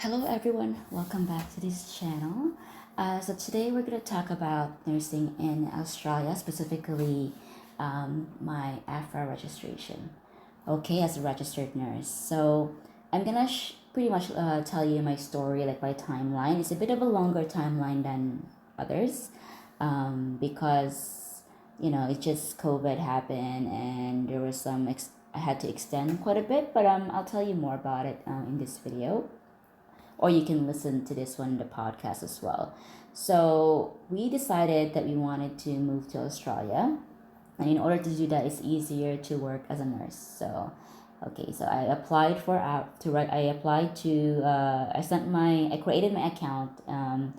Hello everyone, welcome back to this channel. So today we're going to talk about nursing in Australia, specifically my AHPRA registration. Okay, as a registered nurse. So I'm gonna pretty much tell you my story, like my timeline. It's a bit of a longer timeline than others because it just COVID happened and there was I had to extend quite a bit, but I'll tell you more about it in this video, or you can listen to this one in the podcast as well. So we decided that we wanted to move to Australia, and in order to do that, it's easier to work as a nurse. So, okay, so I applied for to write. I applied to. I created my account in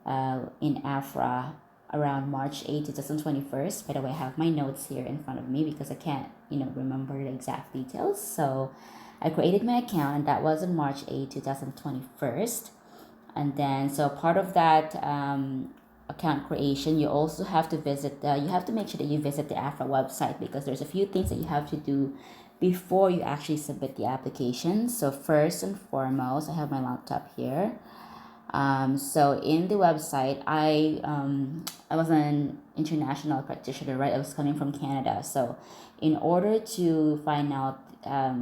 AHPRA around March 8th, 2021. By the way, I have my notes here in front of me because I can't remember the exact details. So I created my account, and that was on March 8th, 2021. And then, so part of that account creation, you also have to you have to make sure that you visit the AHPRA website because there's a few things that you have to do before you actually submit the application. So first and foremost, I have my laptop here. So in the website, I was an international practitioner, right? I was coming from Canada. So in order to find out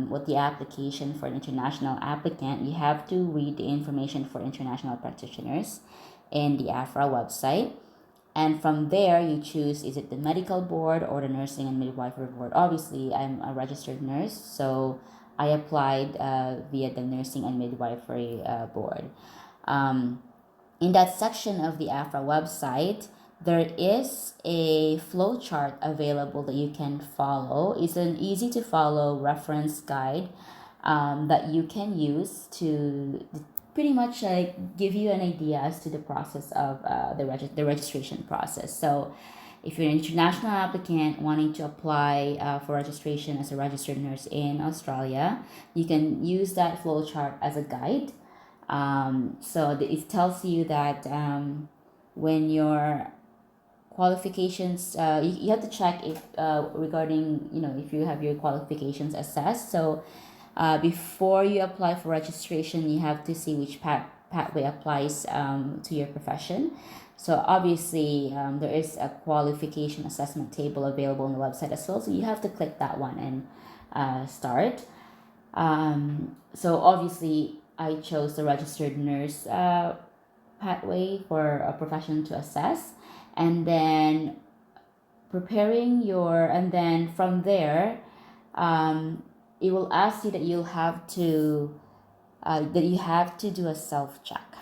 what the application for an international applicant, you have to read the information for international practitioners in the AHPRA website. And from there, you choose, is it the medical board or the nursing and midwifery board? Obviously, I'm a registered nurse, so I applied via the nursing and midwifery board. Um, in that section of the AHPRA website, there is a flow chart available that you can follow. It's an easy to follow reference guide that you can use to pretty much like give you an idea as to the process of the registration process. So if you're an international applicant wanting to apply for registration as a registered nurse in Australia, you can use that flow chart as a guide. It tells you that when your qualifications, you have to check if regarding if you have your qualifications assessed. So before you apply for registration, you have to see which pathway applies to your profession. So obviously, there is a qualification assessment table available on the website as well. So you have to click that one and start. So obviously, I chose the registered nurse pathway for a profession to assess, and then and then from there, it will ask you that you have to do a self check,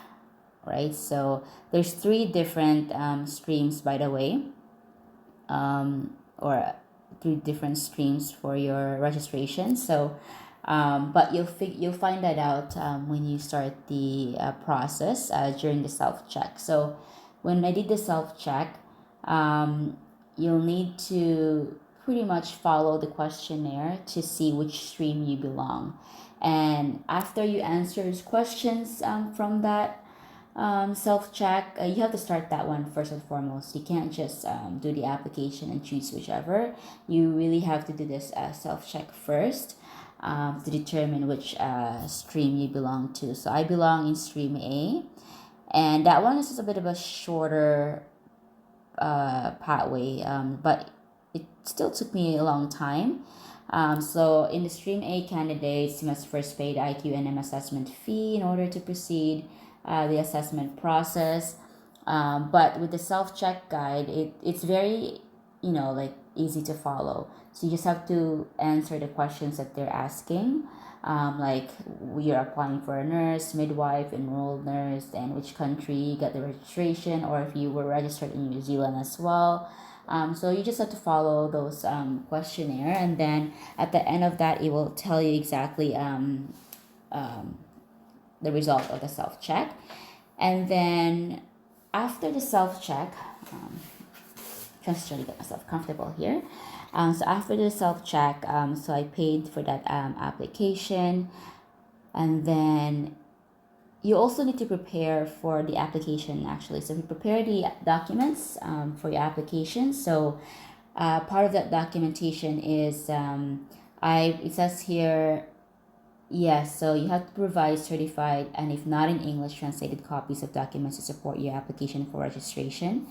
right? So there's three different streams, by the way, or three different streams for your registration. So but you'll find that out when you start the process during the self check. So when I did the self check, you'll need to pretty much follow the questionnaire to see which stream you belong. And after you answer questions from that self check, you have to start that one first and foremost. You can't just do the application and choose whichever. You really have to do this self check first to determine which stream you belong to. So I belong in stream A, and that one is just a bit of a shorter pathway, but it still took me a long time. So in the stream A, candidates must first pay the IQNM assessment fee in order to proceed the assessment process. But with the self-check guide, it's very, like easy to follow. So you just have to answer the questions that they're asking. Like you're applying for a nurse, midwife, enrolled nurse, and which country you got the registration, or if you were registered in New Zealand as well. So you just have to follow those questionnaire, and then at the end of that, it will tell you exactly the result of the self check. And then after the self check, just trying to get myself comfortable here. So after the self check, so I paid for that application, and then you also need to prepare for the application actually. So you prepare the documents for your application. So part of that documentation is it says here Yes, so you have to provide certified and, if not in English, translated copies of documents to support your application for registration.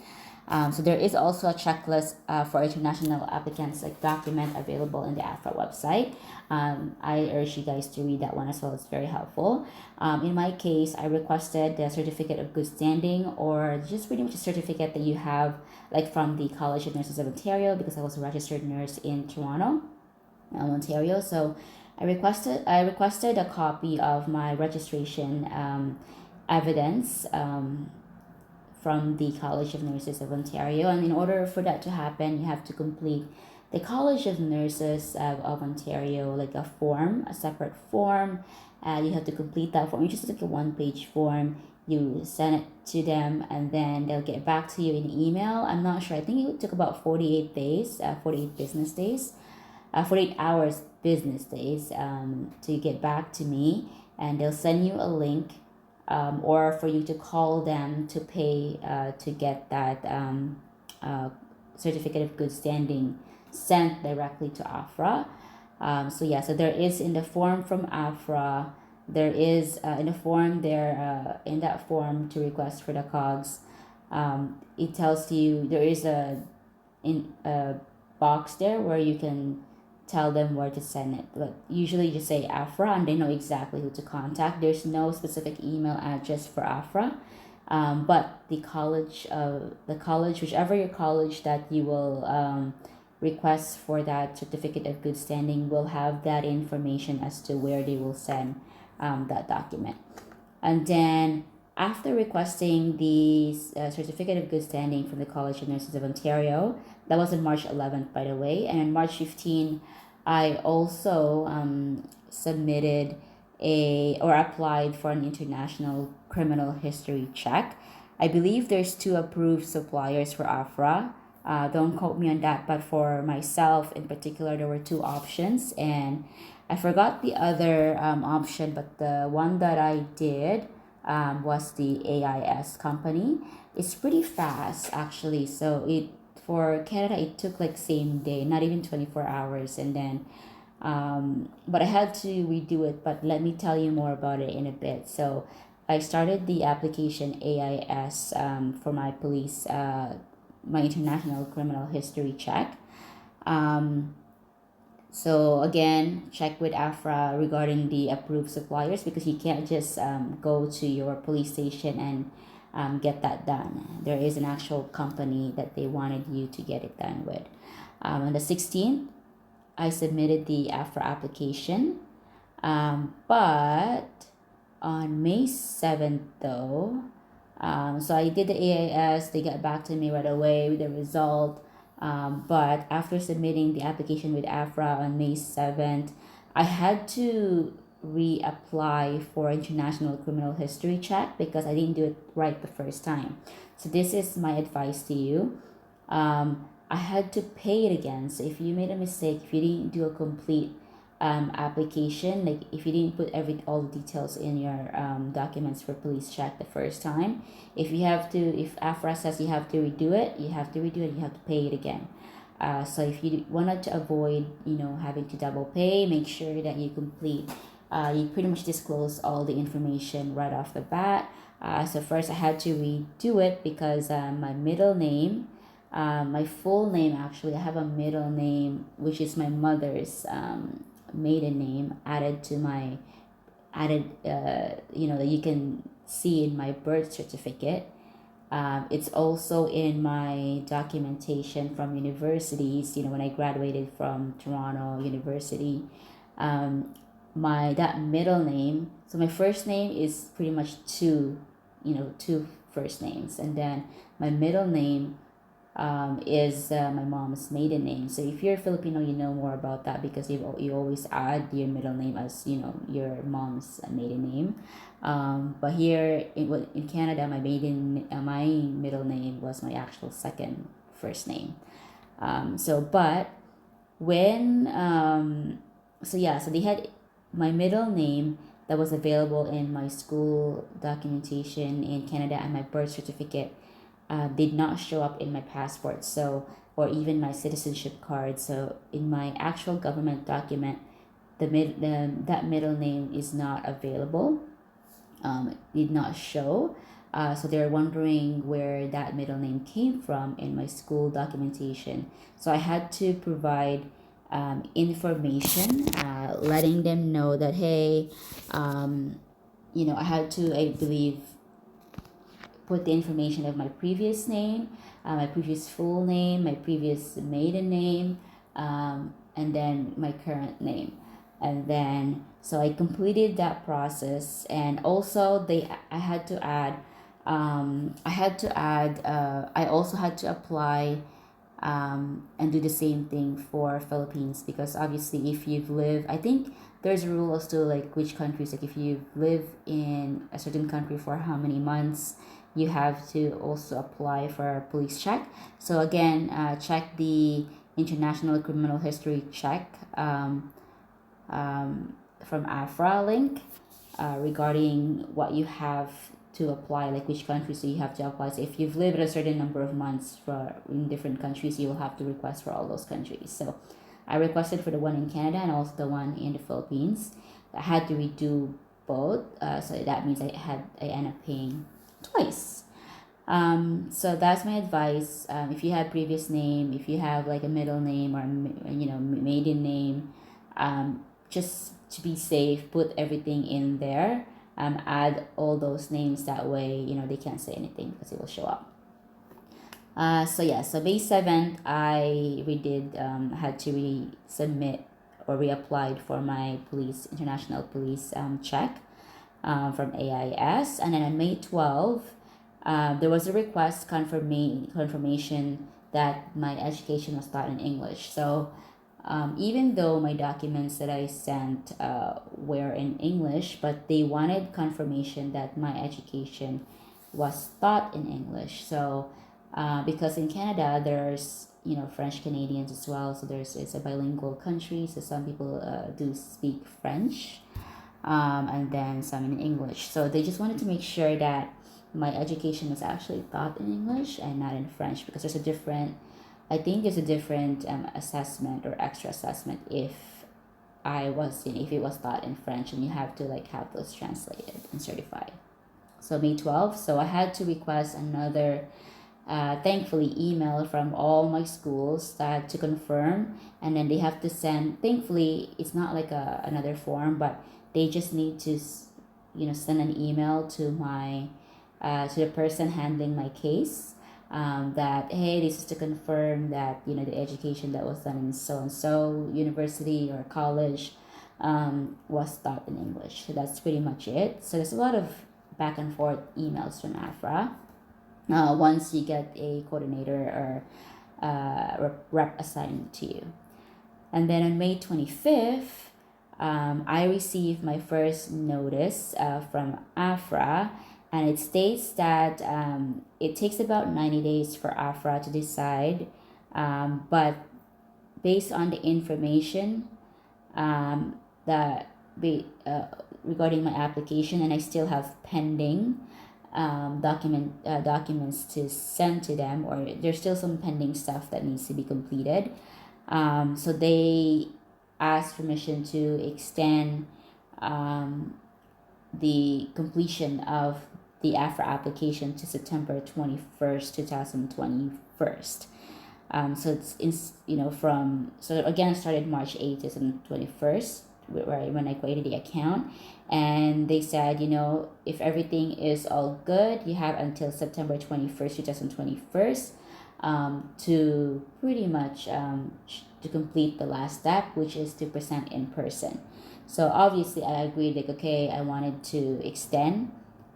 So there is also a checklist for international applicants, like document, available in the AHPRA website. I urge you guys to read that one as well. It's very helpful. In my case, I requested the certificate of good standing, or just pretty much a certificate that you have, like from the College of Nurses of Ontario, because I was a registered nurse in Toronto, Ontario. So I requested a copy of my registration evidence from the College of Nurses of Ontario. And in order for that to happen, you have to complete the College of Nurses of Ontario, like a form, a separate form. You have to complete that form. It's just like a one-page form. You send it to them, and then they'll get back to you in email. I'm not sure. I think it took about 48 days, 48 business days, 48 hours business days to get back to me. And they'll send you a link, or for you to call them to pay to get that uh, certificate of good standing sent directly to AHPRA. So yeah, so there is in the form from AHPRA, there is in the form there, in that form to request for the COGS, it tells you there is a box there where you can tell them where to send it. But usually just say AHPRA, and they know exactly who to contact. There's no specific email address for AHPRA. But the college, whichever your college that you will request for that certificate of good standing, will have that information as to where they will send that document. And then after requesting the certificate of good standing from the College of Nurses of Ontario, that was on March 11th, by the way, and on March 15th, I also submitted or applied for an international criminal history check. I believe there's two approved suppliers for AHPRA. Don't quote me on that, but for myself in particular, there were two options, and I forgot the other option, but the one that I did was the AIS company. It's pretty fast actually. So for Canada, it took like same day, not even 24 hours, and then but I had to redo it. But let me tell you more about it in a bit. So I started the application AIS for my police, my international criminal history check. Um, so again, check with AHPRA regarding the approved suppliers, because you can't just go to your police station and get that done. There is an actual company that they wanted you to get it done with. On the 16th, I submitted the AHPRA application, but on May 7th though, so I did the AIS, they got back to me right away with the result. But after submitting the application with AHPRA on May 7th, I had to reapply for international criminal history check because I didn't do it right the first time. So this is my advice to you. I had to pay it again. So if you made a mistake, if you didn't do a complete application, like if you didn't put all the details in your documents for police check the first time, if AHPRA says you have to redo it, you have to redo it, you have to pay it again. So if you wanted to avoid having to double pay, make sure that you pretty much disclose all the information right off the bat. So first I had to redo it because my middle name, my full name, actually I have a middle name which is my mother's maiden name added that you can see in my birth certificate. It's also in my documentation from universities, when I graduated from Toronto University. That middle name, so my first name is pretty much two first names, and then my middle name is my mom's maiden name. So if you're Filipino, you know more about that because you always add your middle name as your mom's maiden name. But here in Canada, my middle name was my actual second first name. But when so they had my middle name that was available in my school documentation in Canada, and my birth certificate did not show up in my passport, or even my citizenship card. So in my actual government document, that middle name is not available. It did not show. So they're wondering where that middle name came from in my school documentation. So I had to provide information, letting them know that, hey, I had to, I believe, put the information of my previous name, my previous full name, my previous maiden name, and then my current name. And then, so I completed that process, and also I had to add, I also had to apply and do the same thing for Philippines, because obviously if you've lived, I think there's a rule as to like which countries, like if you live in a certain country for how many months, you have to also apply for a police check. So again, check the international criminal history check from AHPRA link regarding what you have to apply, like which countries you have to apply. So if you've lived a certain number of months for in different countries, you will have to request for all those countries. So I requested for the one in Canada and also the one in the Philippines. I had to redo both, so that means I end up paying twice. So that's my advice. If you have previous name, if you have like a middle name or maiden name, just to be safe, put everything in there. Add all those names, that way they can't say anything because it will show up. So May 7th I had to resubmit or reapplied for my international police check from AIS. And then on May 12th there was a request confirmation that my education was taught in English. So even though my documents that I sent were in English, but they wanted confirmation that my education was taught in English. So because in Canada there's French Canadians as well, so it's a bilingual country. So some people do speak French, and then some in English. So they just wanted to make sure that my education was actually taught in English and not in French, because there's a different assessment or extra assessment if if it was taught in French, and you have to have those translated and certified. So May 12th, so I had to request another thankfully email from all my schools that to confirm, and then they have to send, thankfully it's not like another form, but they just need to send an email to my to the person handling my case, that hey, this is to confirm that the education that was done in so and so university or college was taught in English. So that's pretty much it. So there's a lot of back and forth emails from AHPRA. Once you get a coordinator or rep assigned to you. And then on May 25th I received my first notice from AHPRA, and it states that it takes about 90 days for AHPRA to decide, but based on the information regarding my application, and I still have pending documents to send to them, or there's still some pending stuff that needs to be completed. So they asked permission to extend the completion of the AHPRA application to September 21st, 2021. So it's so again I started March 8th, 2021, when I created the account, and they said if everything is all good, you have until September 21st, 2021 to pretty much to complete the last step, which is to present in person. So obviously I agreed, okay, I wanted to extend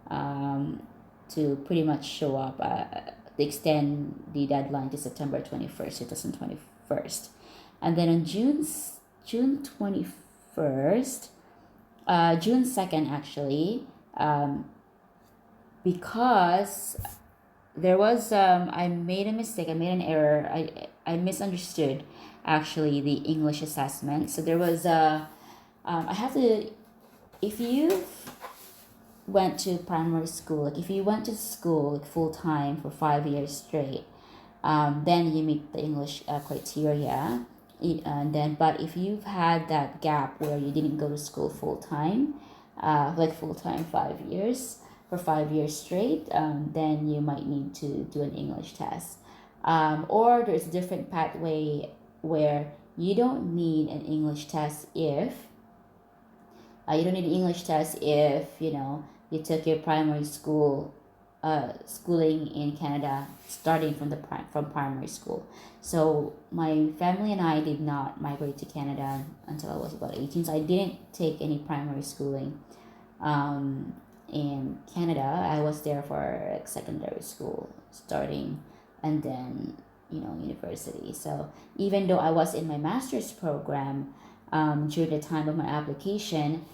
to pretty much show up, extend the deadline to September 21st, 2021. And then on June 21st, June 2nd actually, because there was I made a mistake, I made an error, I misunderstood actually the English assessment. So there was I have to, if you went to primary school, if you went to school full time for 5 years straight, then you meet the English criteria. And then, but if you've had that gap where you didn't go to school full time, like full time 5 years for 5 years straight, then you might need to do an English test. Or there's a different pathway where you don't need an English test if you don't need an English test if you took your primary school schooling in Canada starting from from primary school. So my family and I did not migrate to Canada until I was about 18. So I didn't take any primary schooling in Canada. I was there for like secondary school starting, and then university. So even though I was in my master's program during the time of my application,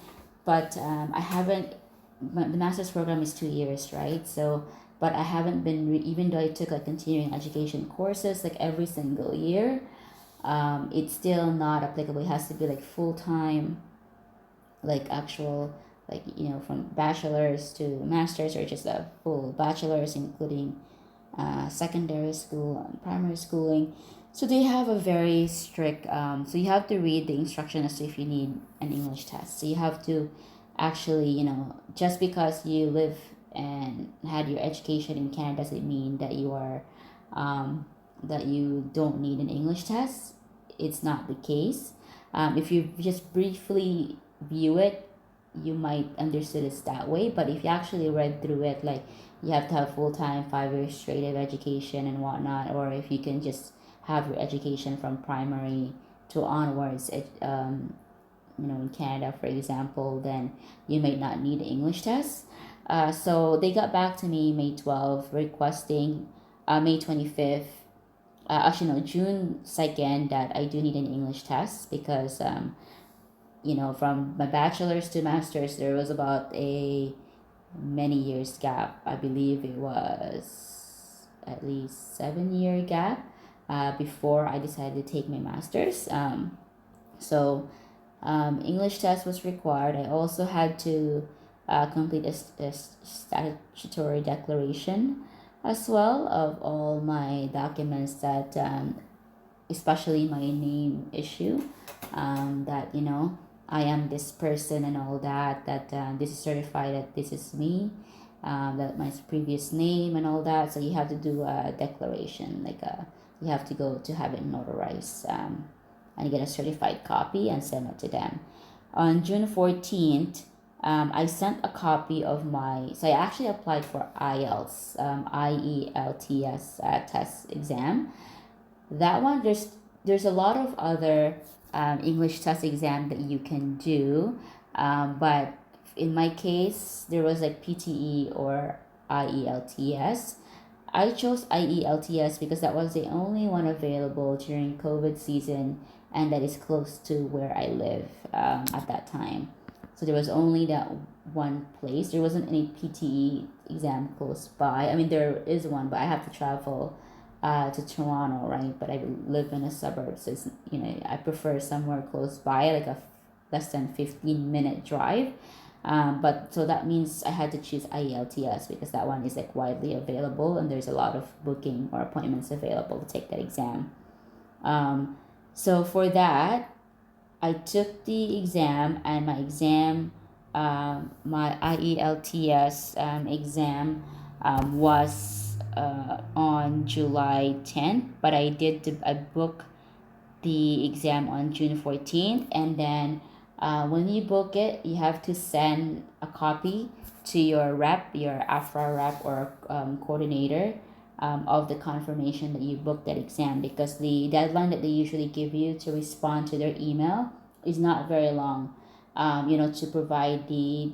but I haven't. The master's program is 2 years, right? So, but I haven't been even though I took like continuing education courses like every single year, it's still not applicable. It has to be like full time, like actual, like from bachelor's to master's, or just a full bachelor's, including secondary school and primary schooling. So they have a very strict. So you have to read the instruction as to if you need an English test. So you have to actually, just because you live and had your education in Canada doesn't mean that you are, that you don't need an English test. It's not the case. If you just briefly view it, you might understood it that way. But if you actually read through it, like you have to have full time 5 years straight of education and whatnot, or if you can just have your education from primary to onwards, in Canada, for example, then you may not need an English test. So they got back to me May 12th requesting May 25th, actually no, June 2nd, that I do need an English test because from my bachelor's to master's there was about a many years gap. I believe it was at least 7 year gap before I decided to take my master's. So English test was required. I also had to complete a statutory declaration as well of all my documents that, especially my name issue, that I am this person and all that, that this is certified that this is me, that my previous name and all that. So you have to do a declaration, like you have to go to have it notarized. And get a certified copy and send it to them. On June 14th, I sent a copy of so I actually applied for IELTS, IELTS test exam. That one, there's a lot of other English test exam that you can do, but in my case, there was like PTE or IELTS. I chose IELTS because that was the only one available during COVID season, and that is close to where I live at that time. So there was only that one place. There wasn't any PTE exam close by. I mean, there is one, but I have to travel to Toronto, right? But I live in a suburb, so it's, I prefer somewhere close by, like a less than 15-minute drive. But so that means I had to choose IELTS because that one is like widely available and there's a lot of booking or appointments available to take that exam. So for that, I took the exam, and my exam, my IELTS exam was on July 10th, but I booked the exam on June 14th, and then when you book it, you have to send a copy to your rep, your AHPRA rep or coordinator, of the confirmation that you booked that exam, because the deadline that they usually give you to respond to their email is not very long, to provide the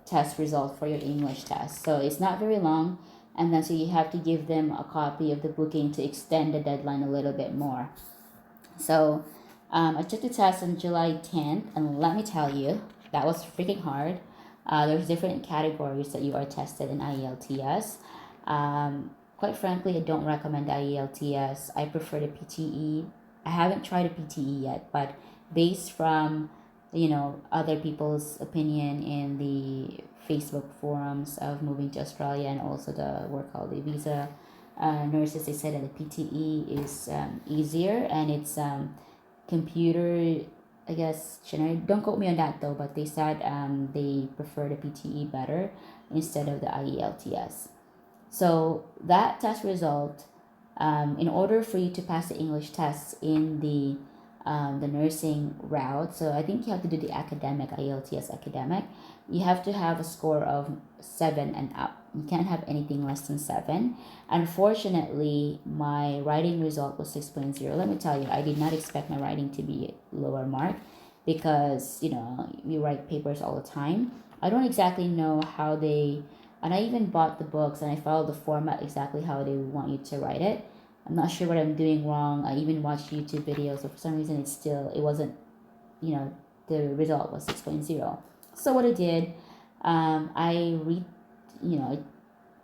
test result for your English test. So it's not very long, and then so you have to give them a copy of the booking to extend the deadline a little bit more. So I took the test on July 10th, and let me tell you, that was freaking hard. There's different categories that you are tested in IELTS. Quite frankly, I don't recommend IELTS. I prefer the PTE. I haven't tried a PTE yet, but based from other people's opinion in the Facebook forums of moving to Australia, and also the work holiday visa nurses, they said that the PTE is easier, and computer, I guess, generated. Don't quote me on that though, but they said they prefer the PTE better instead of the IELTS. So that test result, in order for you to pass the English test in the nursing route, so I think you have to do the academic, IELTS academic, you have to have a score of 7 and up. You can't have anything less than 7. Unfortunately, my writing result was 6.0. Let me tell you, I did not expect my writing to be lower mark because, we write papers all the time. I don't exactly know how they, and I even bought the books and I followed the format exactly how they want you to write it. I'm not sure what I'm doing wrong. I even watched YouTube videos, but for some reason it wasn't, the result was 6.0. So what I did, I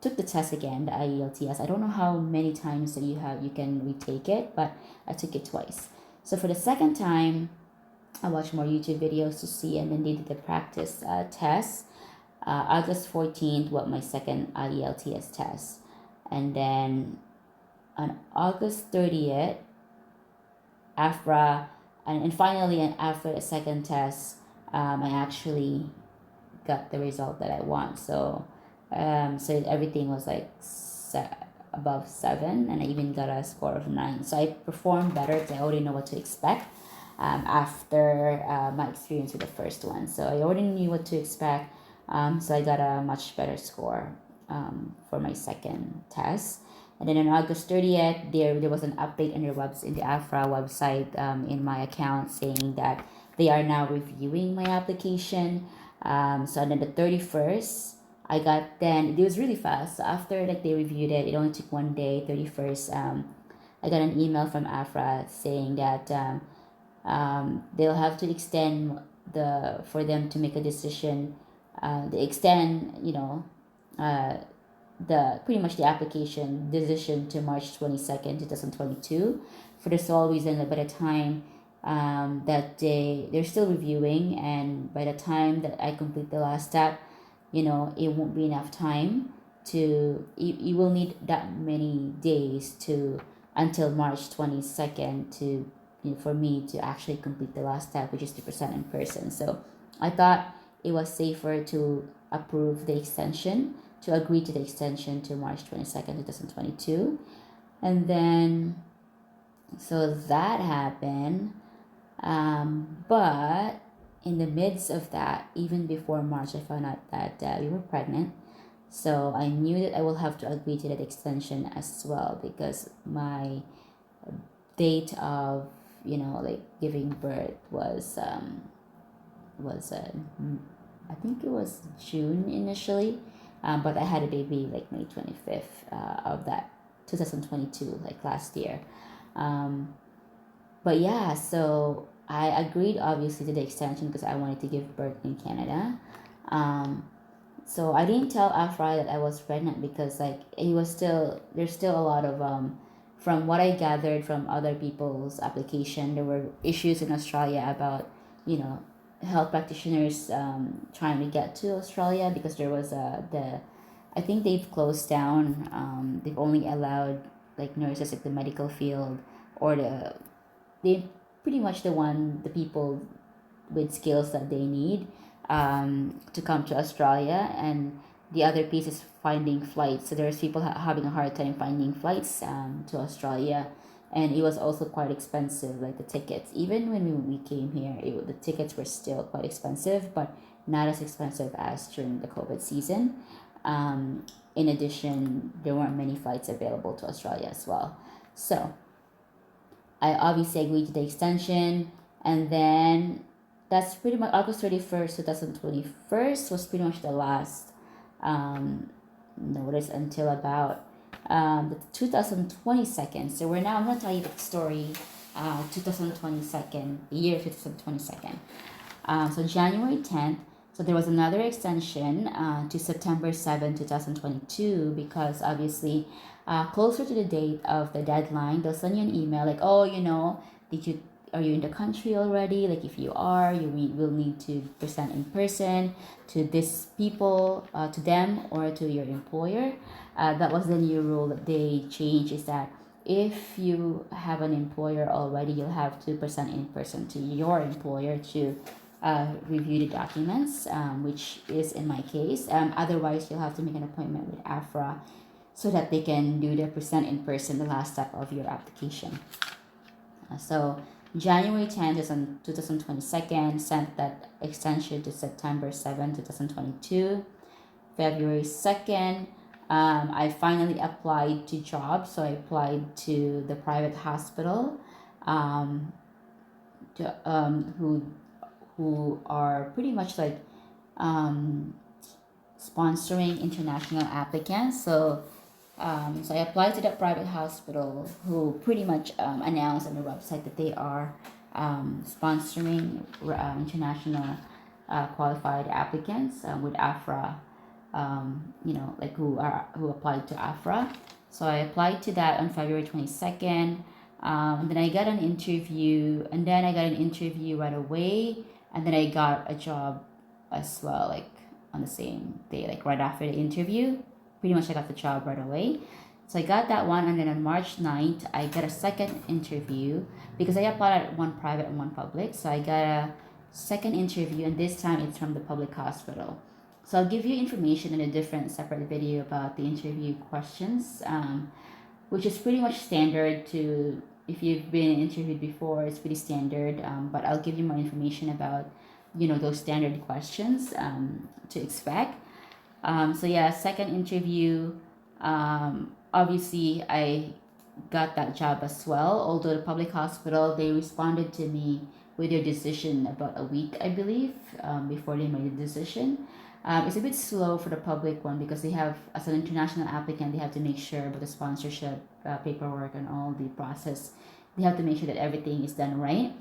took the test again, the IELTS. I don't know how many times that you can retake it, but I took it twice. So for the second time, I watched more YouTube videos to see, and then they did the practice test. August 14th was my second IELTS test, and then on August 30th, AHPRA, and finally, after the second test, I actually got the result that I want. So everything was like above 7, and I even got a score of 9. So I performed better because I already know what to expect after my experience with the first one. So I already knew what to expect. So I got a much better score for my second test. And then on August 30th, there was an update in the AHPRA website in my account saying that they are now reviewing my application. So then the 31st, it was really fast. So after they reviewed it, it only took 1 day, 31st. I got an email from AHPRA saying that they'll have to extend for them to make a decision. They extend, the pretty much the application decision to March 22nd, 2022, for the sole reason that by the time that they're still reviewing, and by the time that I complete the last step, it won't be enough time you will need that many days until March 22nd for me to actually complete the last step, which is to present in person. So I thought it was safer to agree to the extension to March 22nd, 2022. And then, so that happened. But in the midst of that, even before March, I found out that we were pregnant. So I knew that I will have to agree to that extension as well, because my date of, giving birth was I think it was June initially, but I had a baby like May 25th of that 2022, like last year. But yeah, so I agreed obviously to the extension because I wanted to give birth in Canada. So I didn't tell AHPRA that I was pregnant because there's still a lot of from what I gathered from other people's application, there were issues in Australia about, health practitioners trying to get to Australia because there was I think they've closed down. They've only allowed like nurses at the medical field, or they pretty much the people with skills that they need to come to Australia, and the other piece is finding flights. So there's people having a hard time finding flights to Australia, and it was also quite expensive, like the tickets. Even when we came here, the tickets were still quite expensive, but not as expensive as during the COVID season. In addition, there weren't many flights available to Australia as well. So I obviously agreed to the extension, and then that's pretty much August 31st, 2021 was pretty much the last notice until about the 2022nd. So I'm going to tell you the story, 2022, the year 2022. So January 10th, so there was another extension to September 7, 2022, because obviously closer to the date of the deadline, they'll send you an email like, oh, are you in the country already? Like if you are, you will need to present in person to these people, to them or to your employer. That was the new rule that they changed, is that if you have an employer already, you'll have to present in person to your employer to review the documents, which is in my case. Otherwise, you'll have to make an appointment with AHPRA so that they can do the present in person, the last step of your application. So January 10th, 2022, sent that extension to September 7th, 2022. February 2nd, I finally applied to jobs. So I applied to the private hospital, who are pretty much like sponsoring international applicants. So I applied to that private hospital, who pretty much announced on their website that they are sponsoring international qualified applicants with AHPRA. Who applied to AHPRA. So I applied to that on February 22nd. And then I got an interview, right away, and then I got a job as well, like on the same day, like right after the interview. Pretty much I got the job right away. So I got that one, and then on March 9th, I got a second interview because I applied at one private and one public. So I got a second interview, and this time it's from the public hospital. So I'll give you information in a different separate video about the interview questions, which is pretty much standard to, if you've been interviewed before, it's pretty standard. But I'll give you more information about, those standard questions to expect. Second interview, obviously I got that job as well. Although the public hospital, they responded to me with their decision about a week, I believe, before they made the decision. It's a bit slow for the public one because they have, as an international applicant, they have to make sure about the sponsorship paperwork and all the process. They have to make sure that everything is done right.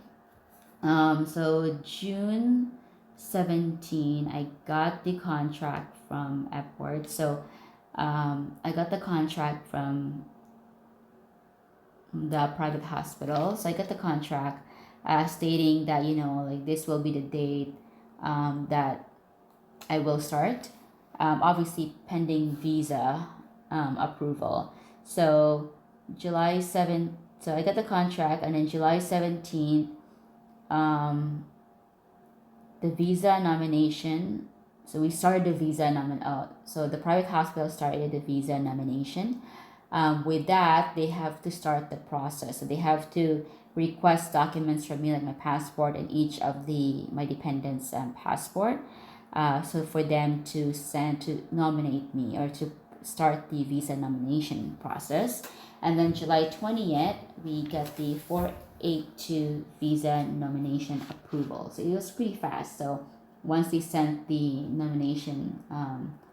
So June 17, I got the contract from AHPRA. So I got the contract from the private hospital. So I got the contract stating that, this will be the date that I will start, obviously pending visa approval. So July 7th, so I got the contract, and then July 17th, the visa nomination. So we started the visa so the private hospital started the visa nomination. With that, they have to start the process. So they have to request documents from me, like my passport and each of my dependents' passport. So for them to nominate me, or to start the visa nomination process. And then July 20th, we got the 482 visa nomination approval. So it was pretty fast. So once they sent the nomination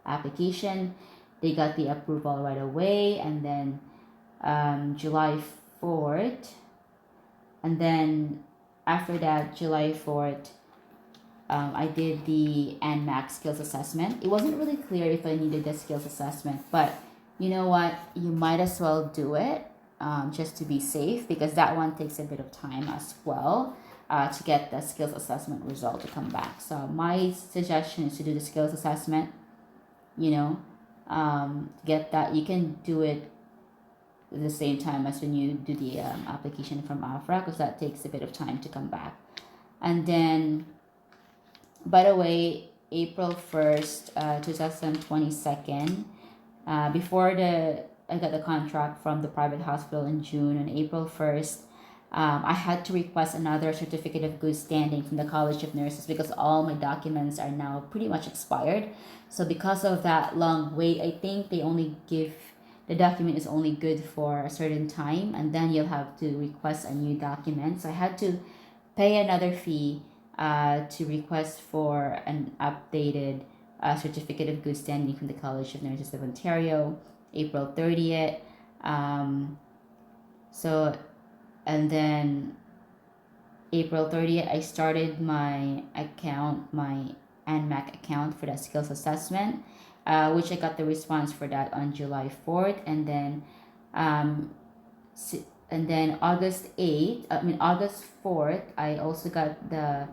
application, they got the approval right away. And then July 4th, and then after that, July 4th, I did the NMAC skills assessment. It wasn't really clear if I needed the skills assessment, but you know what? You might as well do it just to be safe, because that one takes a bit of time as well to get the skills assessment result to come back. So my suggestion is to do the skills assessment, get that. You can do it at the same time as when you do the application from AHPRA, because that takes a bit of time to come back. And then, by the way, April 1st, 2022, before I got the contract from the private hospital in June, on April 1st, I had to request another certificate of good standing from the College of Nurses, because all my documents are now pretty much expired. So because of that long wait, I think they only give, the document is only good for a certain time, and then you'll have to request a new document. So I had to pay another fee to request for an updated certificate of good standing from the College of Nurses of Ontario, April 30th. And then April 30th, I started my account, my NMAC account for that skills assessment, which I got the response for that on July 4th. And then August 4th, I also got the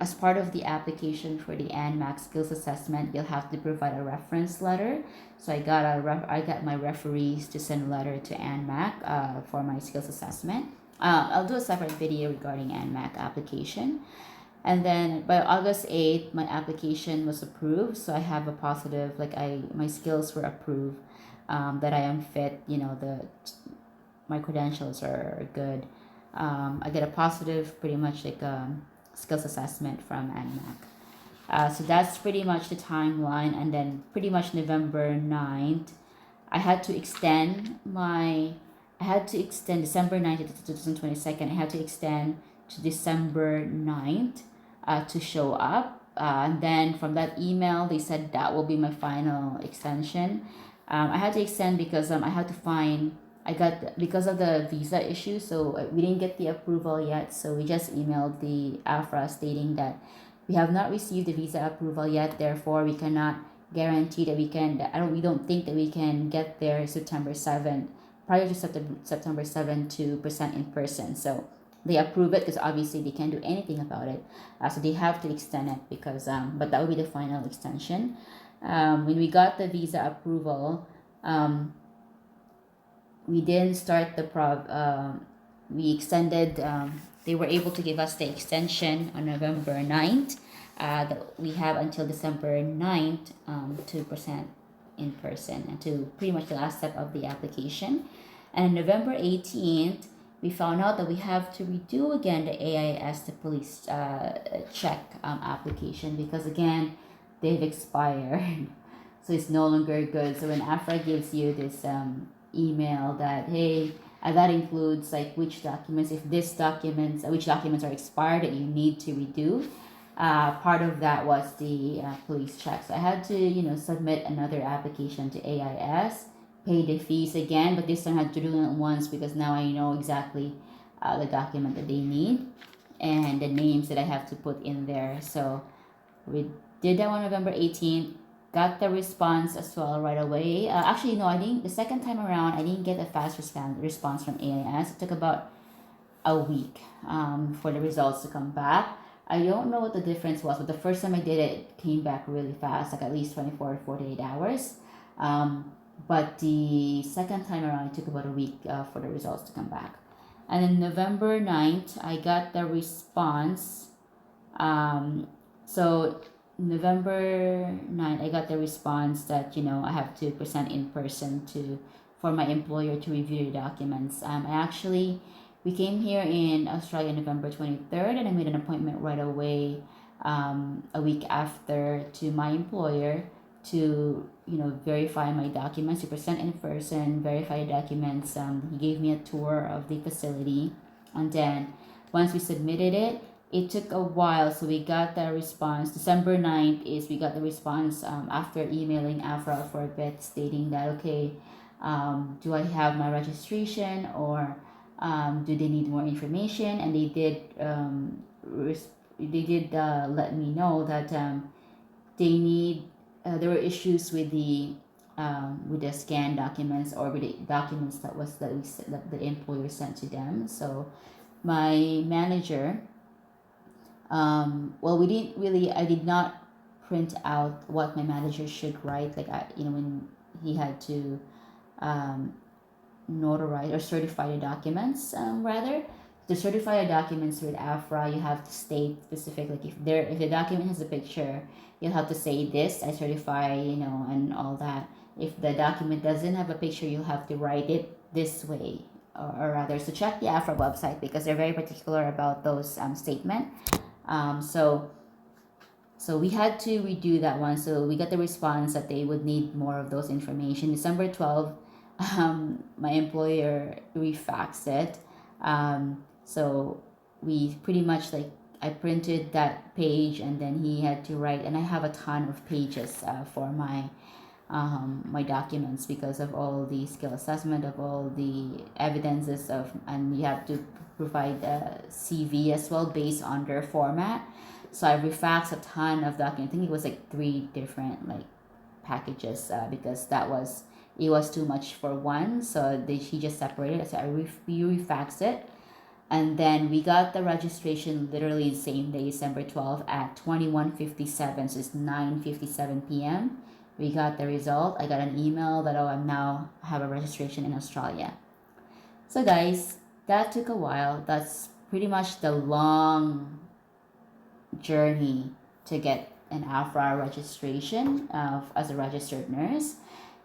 as part of the application for the ANMAC skills assessment, you'll have to provide a reference letter. So I got my referees to send a letter to ANMAC for my skills assessment. I'll do a separate video regarding ANMAC application. And then by August 8th, my application was approved. So I have a positive, my skills were approved, that I am fit, my credentials are good. I get a positive, pretty much skills assessment from ANMAC. So that's pretty much the timeline. And then pretty much November 9th, I had to extend December 9th to 2022. I had to extend to December 9th to show up. And then from that email, they said that will be my final extension. I had to extend because I had to find, because of the visa issue, so we didn't get the approval yet. So we just emailed the AHPRA stating that we have not received the visa approval yet. Therefore, we cannot guarantee that we don't think that we can get there September 7th, prior to September 7th to present in person. So they approve it because obviously they can't do anything about it. So they have to extend it because, but that will be the final extension. When we got the visa approval, we didn't start we extended, they were able to give us the extension on November 9th. That we have until December 9th to present in person and to pretty much the last step of the application. And November 18th, we found out that we have to redo again the AIS, the police check application, because again, they've expired. So it's no longer good. So when AHPRA gives you this email that, hey, that includes which documents, which documents are expired that you need to redo. Part of that was the police check. So I had to, submit another application to AIS, pay the fees again, but this time I had to do it once because now I know exactly the document that they need and the names that I have to put in there. So we did that on November 18th, got the response as well right away. Actually, no, I didn't. The second time around, I didn't get a fast response from AIS. It took about a week for the results to come back. I don't know what the difference was, but the first time I did it, it came back really fast, at least 24 to 48 hours. But the second time around, it took about a week for the results to come back. And then November 9th, I got the response. So November 9th, I got the response that, I have to present in person for my employer to review the documents. We came here in Australia November 23rd, and I made an appointment right away a week after to my employer to verify my documents, to present in person, verify the documents. He gave me a tour of the facility, and then once we submitted it, it took a while. So we got the response. December 9th is we got the response after emailing AHPRA for a bit, stating that, okay, do I have my registration, or do they need more information? And they did let me know that they need there were issues with the scanned documents, or with the documents that the employer sent to them. So my manager, I did not print out what my manager should write, when he had to notarize or certify the documents. Rather, to certify the documents with AHPRA, you have to state specific, if the document has a picture, you'll have to say this, I certify, and all that. If the document doesn't have a picture, you'll have to write it this way, or rather. So check the AHPRA website because they're very particular about those statement. So we had to redo that one. So we got the response that they would need more of those information. December 12th, my employer refaxed it. So we pretty much I printed that page, and then he had to write, and I have a ton of pages for my documents because of all the skill assessment, of all the evidences and you have to provide a CV as well based on their format. So I refaxed a ton of documents. I think it was 3 different packages because it was too much for one. So he just separated it. So we refaxed it. And then we got the registration literally the same day, December 12th at 21:57, so it's 9:57 p.m. We got the result. I got an email that, oh, I now have a registration in Australia. So guys, that took a while. That's pretty much the long journey to get an AHPRA registration as a registered nurse.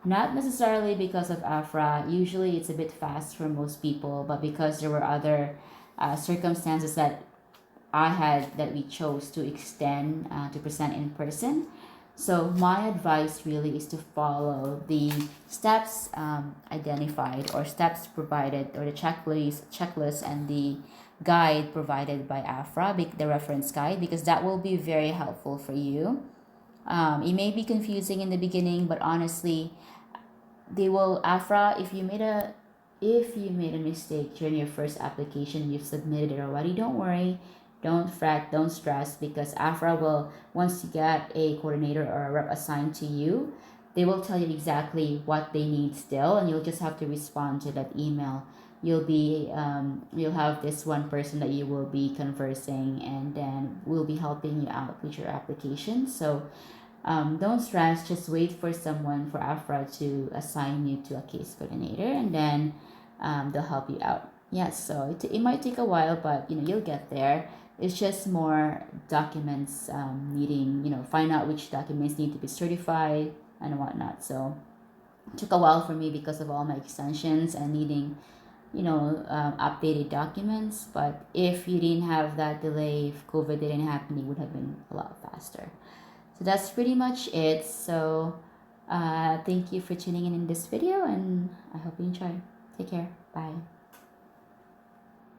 Not necessarily because of AHPRA. Usually it's a bit fast for most people, but because there were other circumstances that we chose to extend to present in person. So my advice really is to follow the steps identified, or steps provided, or the checklist and the guide provided by AHPRA, the reference guide, because that will be very helpful for you. It may be confusing in the beginning, but honestly, they will AHPRA, if you made a mistake during your first application, you've submitted it already, don't worry, don't fret, don't stress, because AHPRA will, once you get a coordinator or a rep assigned to you, they will tell you exactly what they need still, and you'll just have to respond to that email. You'll have this one person that you will be conversing, and then we'll be helping you out with your application. So don't stress, just wait for someone, for AHPRA to assign you to a case coordinator, and then they'll help you out. Yes, so it might take a while, but you'll get there. It's just more documents needing, find out which documents need to be certified and whatnot. So it took a while for me because of all my extensions and needing, updated documents. But if you didn't have that delay, if COVID didn't happen, it would have been a lot faster. So that's pretty much it. So thank you for tuning in this video, and I hope you enjoy. Take care. Bye.